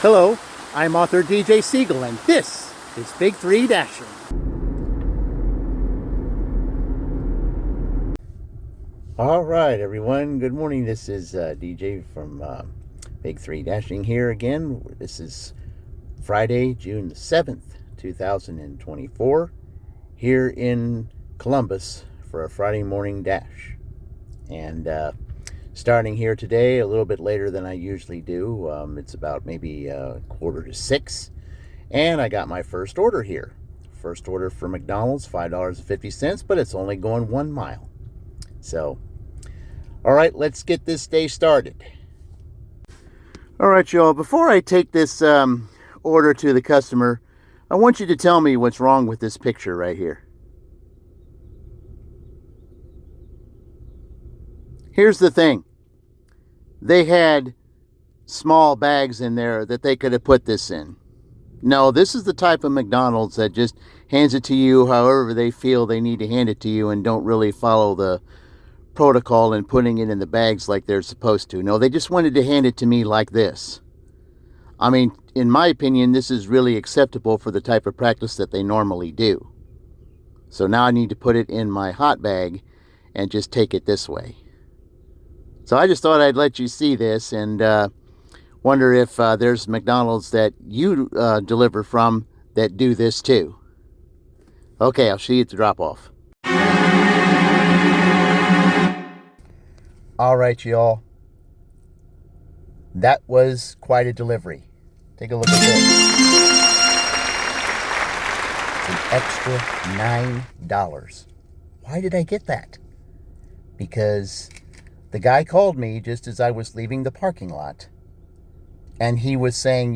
Hello, I'm author DJ Siegel, and this is Big 3 Dashing. All right, everyone. Good morning. This is DJ from Big 3 Dashing here again. This is Friday, June the 7th, 2024, here in Columbus for a Friday morning dash. And starting here today a little bit later than I usually do. It's about maybe 5:45, and I got my first order here. First order for McDonald's, $5.50, but it's only going 1 mile. So, all right, let's get this day started. All right, y'all, before I take this order to the customer, I want you to tell me what's wrong with this picture right here. Here's the thing. They had small bags in there that they could have put this in. No, this is the type of McDonald's that just hands it to you however they feel they need to hand it to you and don't really follow the protocol in putting it in the bags like they're supposed to. No, they just wanted to hand it to me like this. I mean, in my opinion, this is really acceptable for the type of practice that they normally do. So now I need to put it in my hot bag and just take it this way. So I just thought I'd let you see this and wonder if there's McDonald's that you deliver from that do this too. Okay, I'll see you at the drop-off. All right, y'all. That was quite a delivery. Take a look at this. It's an extra $9. Why did I get that? Because the guy called me just as I was leaving the parking lot. And he was saying,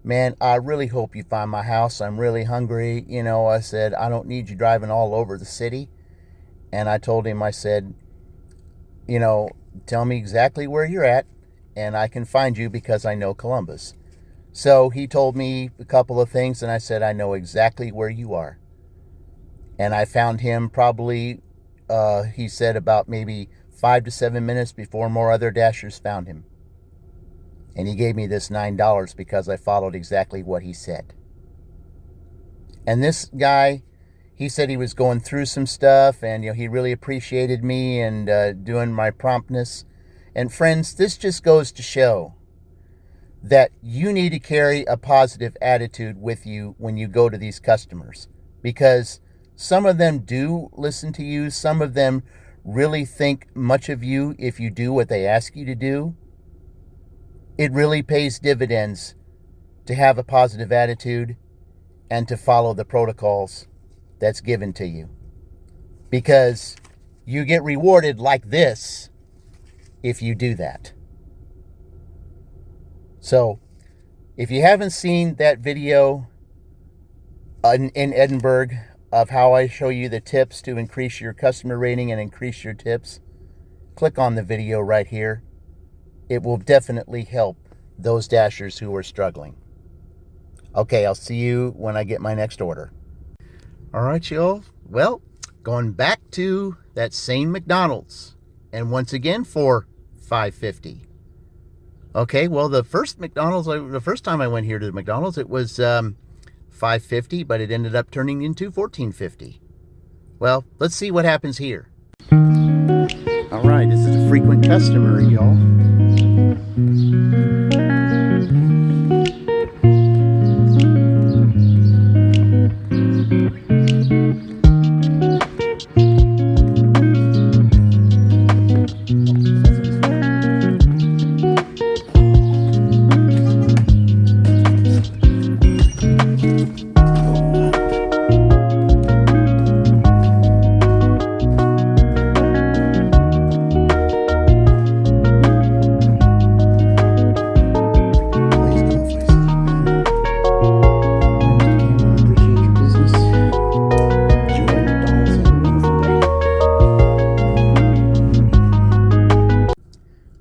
man, I really hope you find my house. I'm really hungry. I said, I don't need you driving all over the city. And I told him, I said, tell me exactly where you're at and I can find you because I know Columbus. So he told me a couple of things and I said, I know exactly where you are. And I found him probably, he said about maybe 5 to 7 minutes before more other dashers found him. And he gave me this $9 because I followed exactly what he said. And this guy, he said he was going through some stuff and he really appreciated me and doing my promptness. And friends, this just goes to show that you need to carry a positive attitude with you when you go to these customers. Because some of them do listen to you. Some of them really think much of you if you do what they ask you to do. It really pays dividends to have a positive attitude and to follow the protocols that's given to you. Because you get rewarded like this if you do that. So, if you haven't seen that video in Edinburgh of how I show you the tips to increase your customer rating and increase your tips, click on the video right here. It will definitely help those dashers who are struggling. Okay, I'll see you when I get my next order. All right, y'all. Well, going back to that same McDonald's, and once again for $5.50. Okay, well, the first time I went here to the McDonald's, it was $5.50, but it ended up turning into $14.50. Well, let's see what happens here. All right, this is a frequent customer, y'all.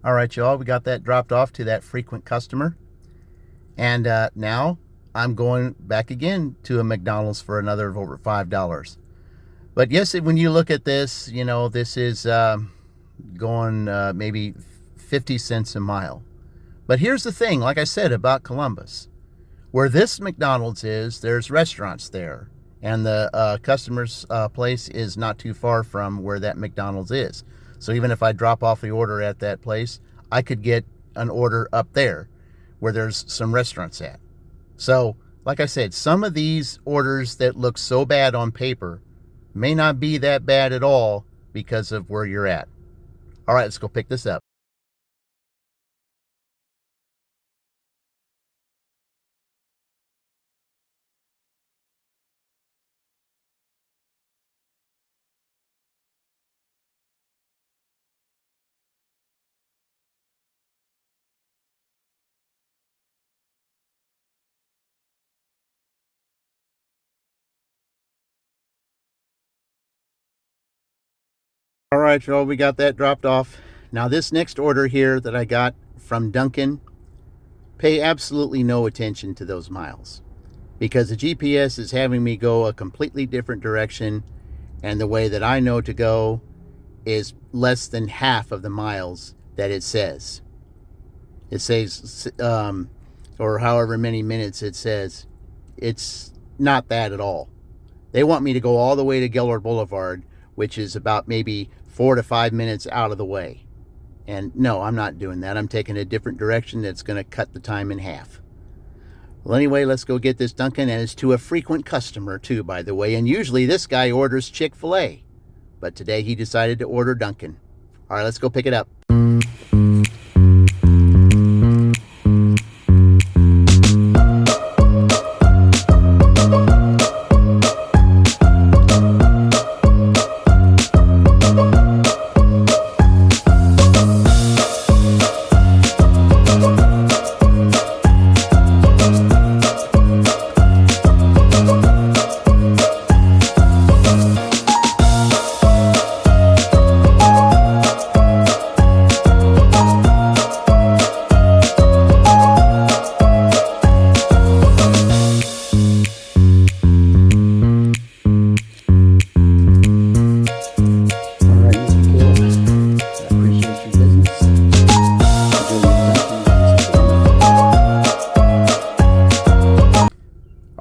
All right, y'all, we got that dropped off to that frequent customer. And now I'm going back again to a McDonald's for another over $5. But yes, when you look at this, this is going maybe 50 cents a mile. But here's the thing, like I said about Columbus. Where this McDonald's is, there's restaurants there. And the customer's place is not too far from where that McDonald's is. So even if I drop off the order at that place, I could get an order up there where there's some restaurants at. So, like I said, some of these orders that look so bad on paper may not be that bad at all because of where you're at. All right, let's go pick this up. All right, y'all, we got that dropped off. Now this next order here that I got from Dunkin', pay absolutely no attention to those miles because the GPS is having me go a completely different direction, and the way that I know to go is less than half of the miles that it says. It says, or however many minutes it says. It's not that at all. They want me to go all the way to Gellert Boulevard, which is about maybe 4 to 5 minutes out of the way. And no, I'm not doing that. I'm taking a different direction that's going to cut the time in half. Well, anyway, let's go get this Dunkin', and it's to a frequent customer too, by the way. And usually this guy orders Chick-fil-A, but today he decided to order Dunkin'. All right, let's go pick it up.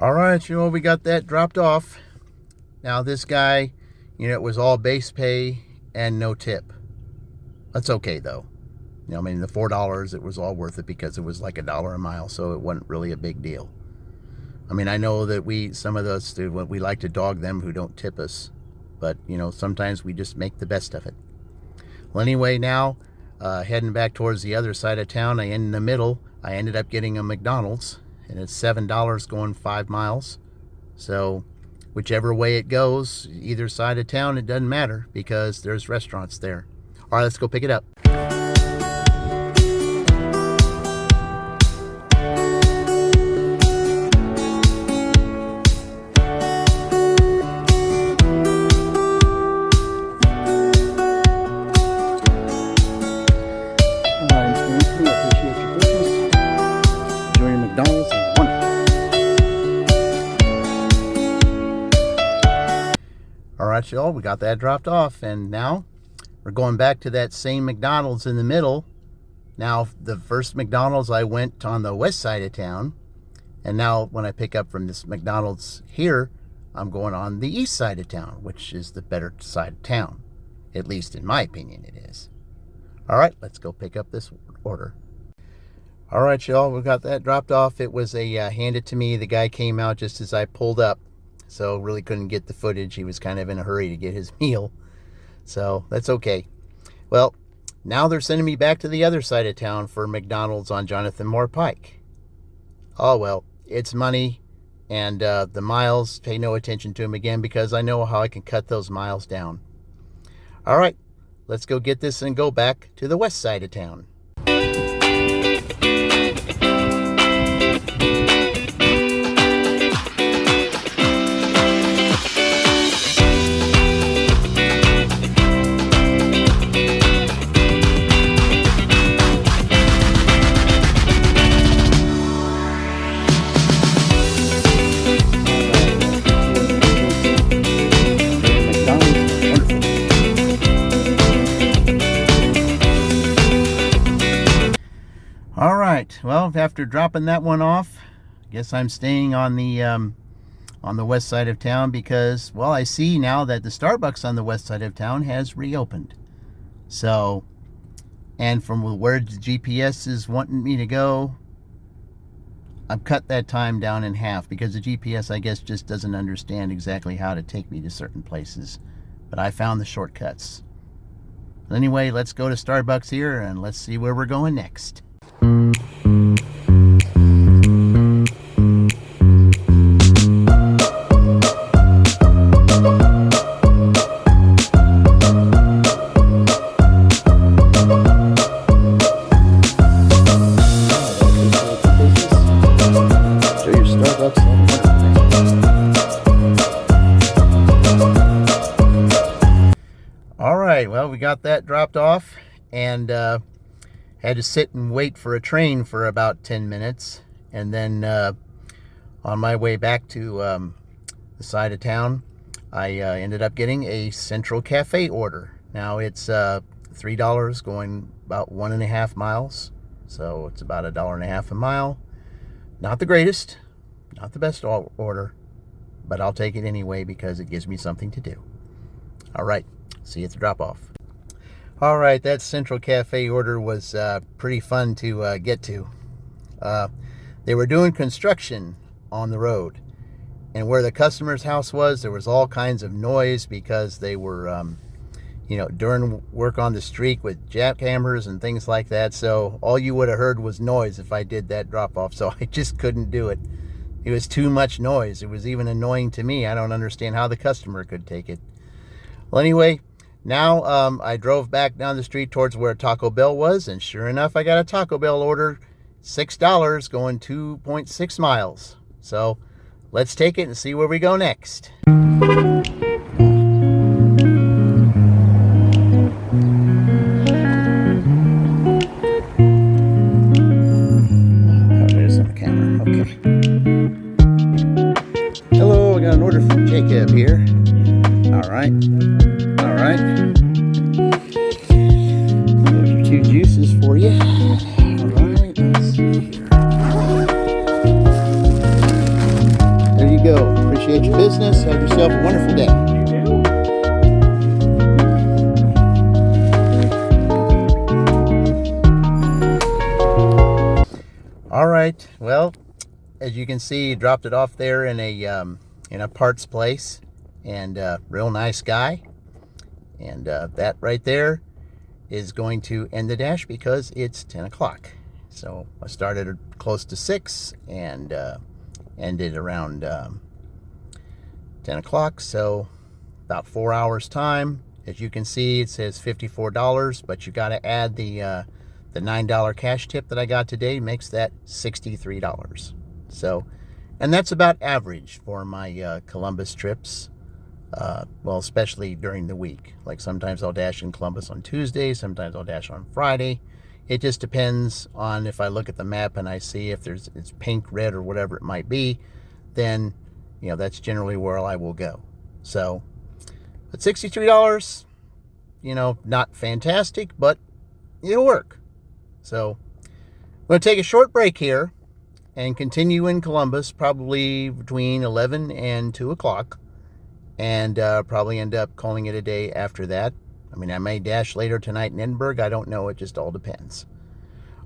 Alright, you know, we got that dropped off. Now this guy, you know, it was all base pay and no tip. That's okay though. You know, I mean, the $4, it was all worth it because it was like $1 a mile, so it wasn't really a big deal. I mean, I know that some of us, we like to dog them who don't tip us, but you know, sometimes we just make the best of it. Well, anyway, now heading back towards the other side of town, in the middle, I ended up getting a McDonald's, and it's $7 going 5 miles. So whichever way it goes, either side of town, it doesn't matter because there's restaurants there. All right, let's go pick it up. Alright, y'all, we got that dropped off, and now we're going back to that same McDonald's in the middle. Now, the first McDonald's I went on the west side of town, and now when I pick up from this McDonald's here, I'm going on the east side of town, which is the better side of town. At least in my opinion it is. Alright, let's go pick up this order. Alright, y'all, we got that dropped off. It was handed to me. The guy came out just as I pulled up, so really couldn't get the footage. He was kind of in a hurry to get his meal, so that's okay. Well, now they're sending me back to the other side of town for McDonald's on Jonathan Moore Pike. Oh well, it's money, and the miles, pay no attention to them again because I know how I can cut those miles down. All right, let's go get this and go back to the west side of town. well, after dropping that one off, I guess I'm staying on the west side of town because, well, I see now that the Starbucks on the west side of town has reopened. So, and from where the GPS is wanting me to go, I've cut that time down in half because the GPS, I guess, just doesn't understand exactly how to take me to certain places. But I found the shortcuts. Anyway, let's go to Starbucks here and let's see where we're going next. Well, we got that dropped off and had to sit and wait for a train for about 10 minutes. And then on my way back to the side of town, I ended up getting a Central Cafe order. Now it's $3 going about 1.5 miles. So it's about $1.50 a mile. Not the greatest, not the best order, but I'll take it anyway because it gives me something to do. All right. See you at the drop-off. All right, that Central Cafe order was pretty fun to get to. They were doing construction on the road, and where the customer's house was, there was all kinds of noise because they were, doing work on the street with jackhammers and things like that. So all you would have heard was noise if I did that drop-off. So I just couldn't do it. It was too much noise. It was even annoying to me. I don't understand how the customer could take it. Well, anyway. Now, I drove back down the street towards where Taco Bell was, and sure enough, I got a Taco Bell order, $6, going 2.6 miles. So, let's take it and see where we go next. Oh, there's on the camera. Okay. Hello, I got an order from Jacob here. All right. Those are 2 juices for you. All right, let's see here. There you go. Appreciate your business. Have yourself a wonderful day. All right. Well, as you can see, dropped it off there in a parts place, and real nice guy. And that right there is going to end the dash because it's 10 o'clock. So I started close to 6 and ended around 10 o'clock. So about 4 hours time. As you can see, it says $54, but you got to add the $9 cash tip that I got today, makes that $63. So, and that's about average for my Columbus trips. Well, especially during the week. Like sometimes I'll dash in Columbus on Tuesday, sometimes I'll dash on Friday. It just depends on if I look at the map and I see if it's pink, red, or whatever it might be, then, that's generally where I will go. So, but $63, not fantastic, but it'll work. So, I'm going to take a short break here and continue in Columbus, probably between 11 and 2 o'clock. And probably end up calling it a day after that. I mean, I may dash later tonight in Edinburgh. I don't know. It just all depends.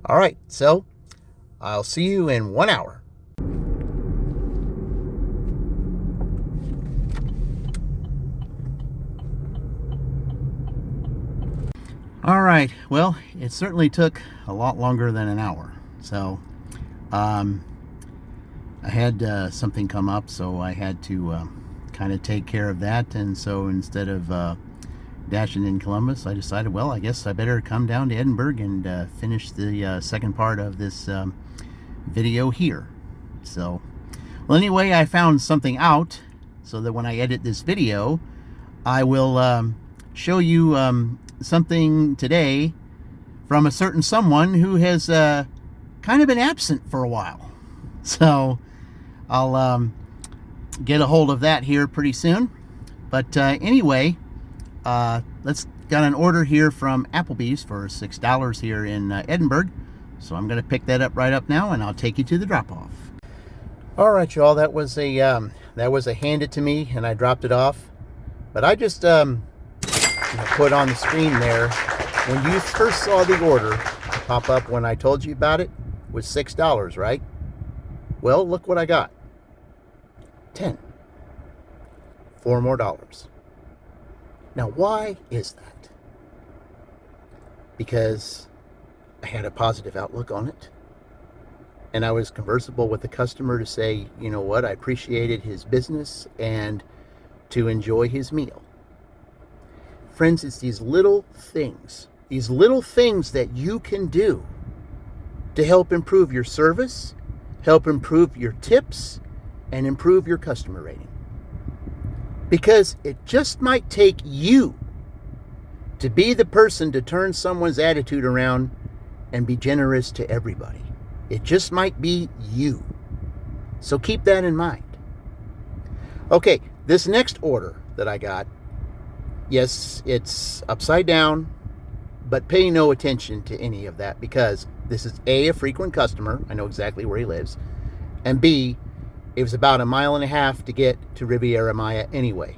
All right. So I'll see you in 1 hour. All right. Well, it certainly took a lot longer than an hour. So I had something come up, so I had to kind of take care of that. And so instead of dashing in Columbus, I decided, well, I guess I better come down to Edinburgh and finish the second part of this video here. So, well, anyway, I found something out so that when I edit this video, I will show you something today from a certain someone who has kind of been absent for a while. So I'll get a hold of that here pretty soon. But anyway, let's got an order here from Applebee's for $6 here in Edinburgh. So I'm going to pick that up right up now, and I'll take you to the drop-off. All right, y'all. That was a hand it to me, and I dropped it off. But I just put on the screen there, when you first saw the order pop up when I told you about it, was $6, right? Well, look what I got. 10. $4 more. Now, why is that? Because I had a positive outlook on it. And I was conversable with the customer to say, you know what, I appreciated his business and to enjoy his meal. Friends, it's these little things that you can do to help improve your service, help improve your tips, and improve your customer rating. Because it just might take you to be the person to turn someone's attitude around and be generous to everybody. It just might be you. So keep that in mind. Okay, this next order that I got, yes, it's upside down, but pay no attention to any of that because this is A, a frequent customer. I know exactly where he lives. And B, it was about 1.5 miles to get to Riviera Maya anyway.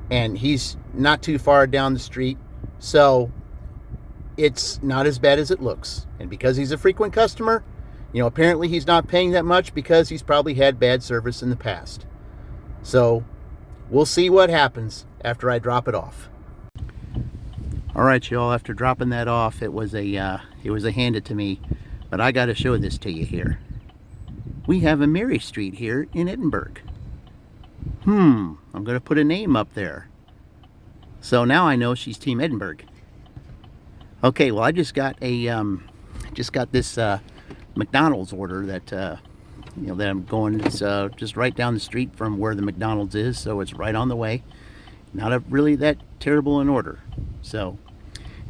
And he's not too far down the street, so it's not as bad as it looks. And because he's a frequent customer, apparently he's not paying that much because he's probably had bad service in the past. So we'll see what happens after I drop it off. All right, y'all, after dropping that off, it was a hand it to me, but I got to show this to you here. We have a Mary Street here in Edinburgh. I'm going to put a name up there. So now I know she's Team Edinburgh. Okay, well, I just got this McDonald's order that that I'm going. It's just right down the street from where the McDonald's is, so it's right on the way. Not really that terrible an order. So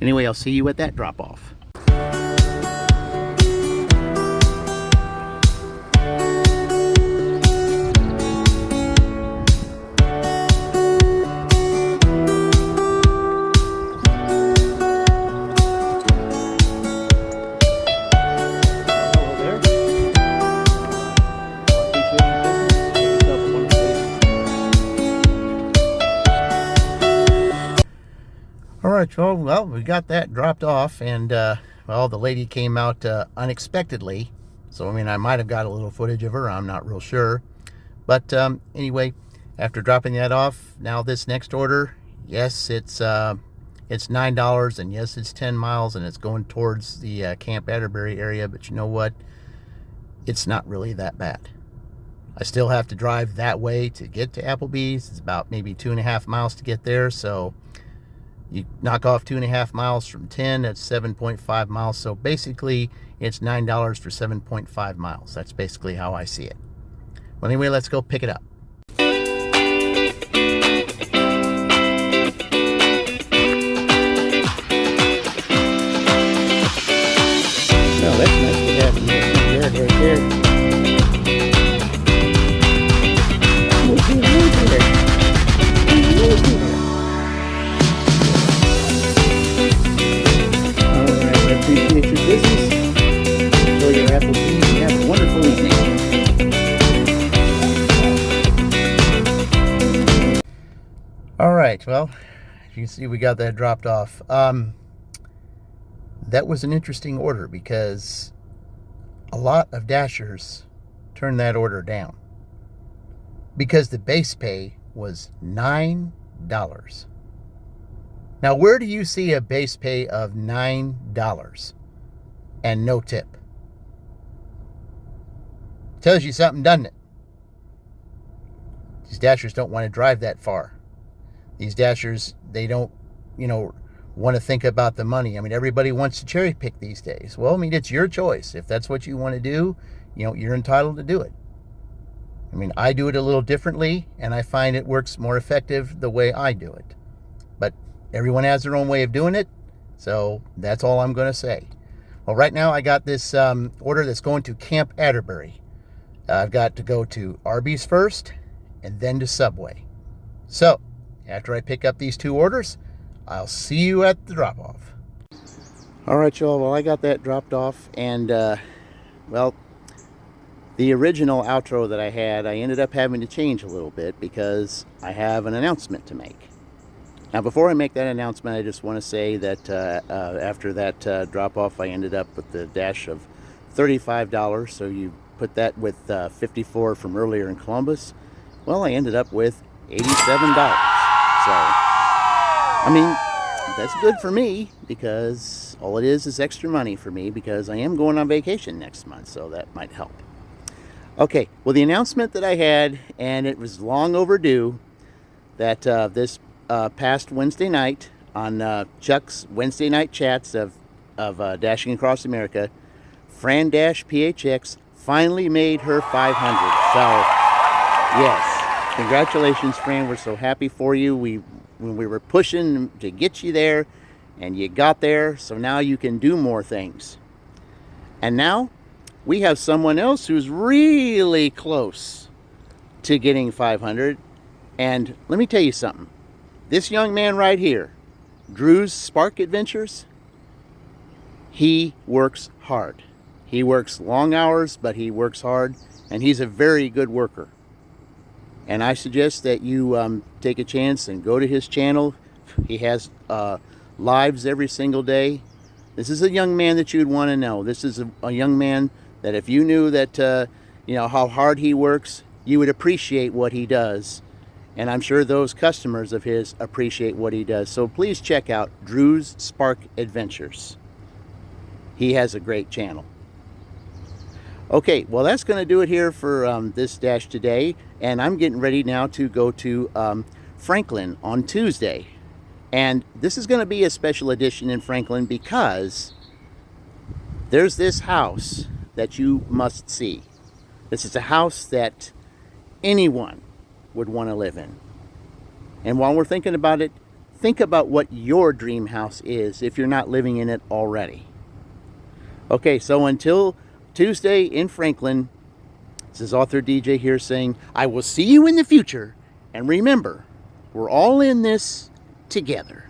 anyway, I'll see you at that drop off. All right, well, we got that dropped off, and the lady came out unexpectedly. So, I might have got a little footage of her. I'm not real sure. But anyway, after dropping that off, now this next order, yes, it's $9, and yes, it's 10 miles, and it's going towards the Camp Atterbury area. But you know what? It's not really that bad. I still have to drive that way to get to Applebee's. It's about maybe 2.5 miles to get there, so you knock off 2.5 miles from 10, that's 7.5 miles. So basically, it's $9 for 7.5 miles. That's basically how I see it. Well, anyway, let's go pick it up. No, that's nice to have you right there. Appreciate your business. Enjoy your Applebee's and have a wonderful evening. All right, well, as you can see, we got that dropped off. That was an interesting order because a lot of Dashers turned that order down because the base pay was $9. Now, where do you see a base pay of $9 and no tip? Tells you something, doesn't it? These Dashers don't want to drive that far. These Dashers, they don't, want to think about the money. Everybody wants to cherry pick these days. Well, it's your choice. If that's what you want to do, you're entitled to do it. I do it a little differently, and I find it works more effective the way I do it. But everyone has their own way of doing it, so that's all I'm going to say. Well, right now I got this order that's going to Camp Atterbury. I've got to go to Arby's first, and then to Subway. So, after I pick up these two orders, I'll see you at the drop-off. All right, y'all. Well, I got that dropped off, and well, the original outro that I had, I ended up having to change a little bit because I have an announcement to make. Now, before I make that announcement, I just want to say that after that drop-off, I ended up with the dash of $35. So you put that with 54 from earlier in Columbus. Well, I ended up with $87. So, I mean, that's good for me because all it is extra money for me because I am going on vacation next month, so that might help. Okay, well, the announcement that I had, and it was long overdue, that this past Wednesday night on Chuck's Wednesday night chats of Dashing Across America, Fran Dash PHX finally made her 500. So, yes, congratulations, Fran. We're so happy for you. When we were pushing to get you there, and you got there, so now you can do more things. And now we have someone else who's really close to getting 500. And let me tell you something. This young man right here, Drew's Spark Adventures, he works hard. He works long hours, but he works hard, and he's a very good worker. And I suggest that you take a chance and go to his channel. He has lives every single day. This is a young man that you'd want to know. This is a young man that if you knew that, you know, how hard he works, you would appreciate what he does. And I'm sure those customers of his appreciate what he does. So please check out Drew's Spark Adventures. He has a great channel. Okay, well, that's going to do it here for this dash today. And I'm getting ready now to go to Franklin on Tuesday. And this is going to be a special edition in Franklin because there's this house that you must see. This is a house that anyone would want to live in. And while we're thinking about it, think about what your dream house is if you're not living in it already. Okay, so until Tuesday in Franklin, this is author DJ here saying, I will see you in the future. And remember, we're all in this together.